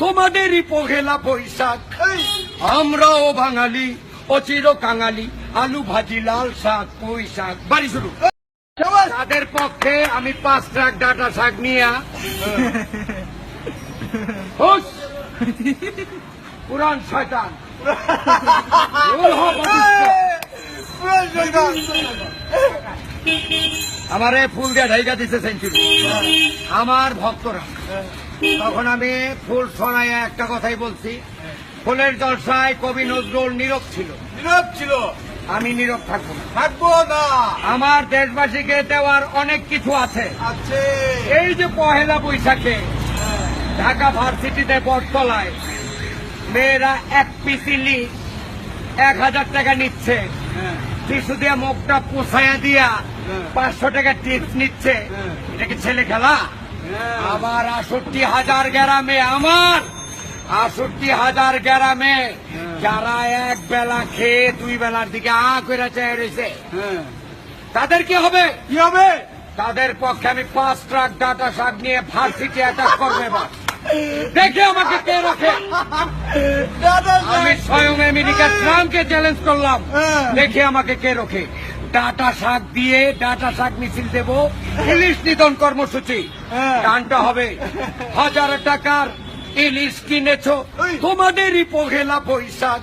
তোমাদেরই পহেলা বৈশাখ। আমরাও বাঙালি অচির কাঙালি, আলু ভাজি লাল শাক পুঁই শাক। বাড়ি শুরু। তাদের পক্ষে আমি 5 ট্রাক ডাটা শাক নিয়ে পুরান শয়তান আমারে ফুল দিয়ে ঢাইকা দিচ্ছে সেঞ্চুরি আমার ভক্তরা। তখন আমি ফুল শোনাইয়া একটা কথাই বলছি, ফুলের জলসায় কবি নজরুল নীরব ছিল। আমি নীরব থাকবো না। আমার দেশবাসীকে দেওয়ার অনেক কিছু আছে। এই যে পহেলা বৈশাখে ঢাকা ভার্সিটিতে বটতলায় মেয়েরা 1 পিস ইলিশ 1000 টাকা নিচ্ছে, টিসু দিয়ে মুখটা পোছাইয়া দিয়া 500 টাকা টিপস নিচ্ছে। এটা কি ছেলে খেলা? আমার 68,000 গ্রামে, আমার 68,000 গ্রামে যারা এক বেলা খেয়ে 2 বেলার দিকে করে চেয়ে রয়েছে, তাদের কি হবে? তাদের পক্ষে আমি 5 ট্রাক ডাটা শাক নিয়ে ভার্সিটি অ্যাটাক করবো। এবার দেখে আমাকে কে রাখে। আমি স্বয়ং আমেরিকা ট্রাম্পকে চ্যালেঞ্জ করলাম, দেখে আমাকে কে রোখে। ডাটা শাক দিয়ে ডাটা শাক মিছিল দেব, ইলিশ নিধন কর্মসূচি। গানটা হবে 1000 টাকার ইলিশ কিনেছো তোমাদেরই পহেলা বৈশাখ।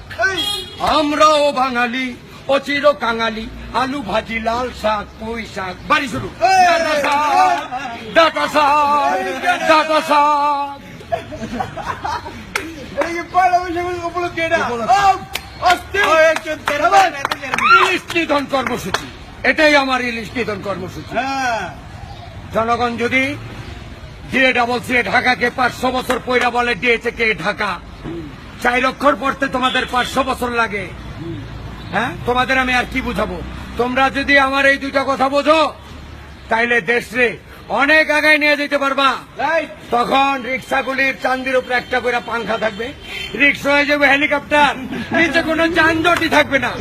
আমরাও বাঙালি অচির কাঙালি, আলু ভাজি লাল শাক পুঁই শাক। বাড়ি শুরু। ডাটা শাক ডাটা শাক। ইলিশ নিধন কর্মসূচি, এটাই আমার ইলিশ নিধন কর্মসূচি। জনগণ যদি DA ঢাকাকে 500 বছর পয়রা বলে, দিয়েছে কে ঢাকা 4 অক্ষর পড়তে তোমাদের 500 বছর লাগে। হ্যাঁ, তোমাদের আমি আর কি বুঝাবো? তোমরা যদি আমার এই 2টা কথা বোঝো, তাইলে দেশে অনেক আগায় নিয়ে যেতে পারবা। তখন রিক্সাগুলির চান্দির উপরে একটা করে পাংখা থাকবে, রিক্সা হয়ে যাবে হেলিকপ্টার, নিচে কোনো যানজটই থাকবে না।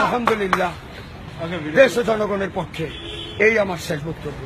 আলহামদুলিল্লাহ, দেশ ও জনগণের পক্ষে এই আমার শেষ বক্তব্য।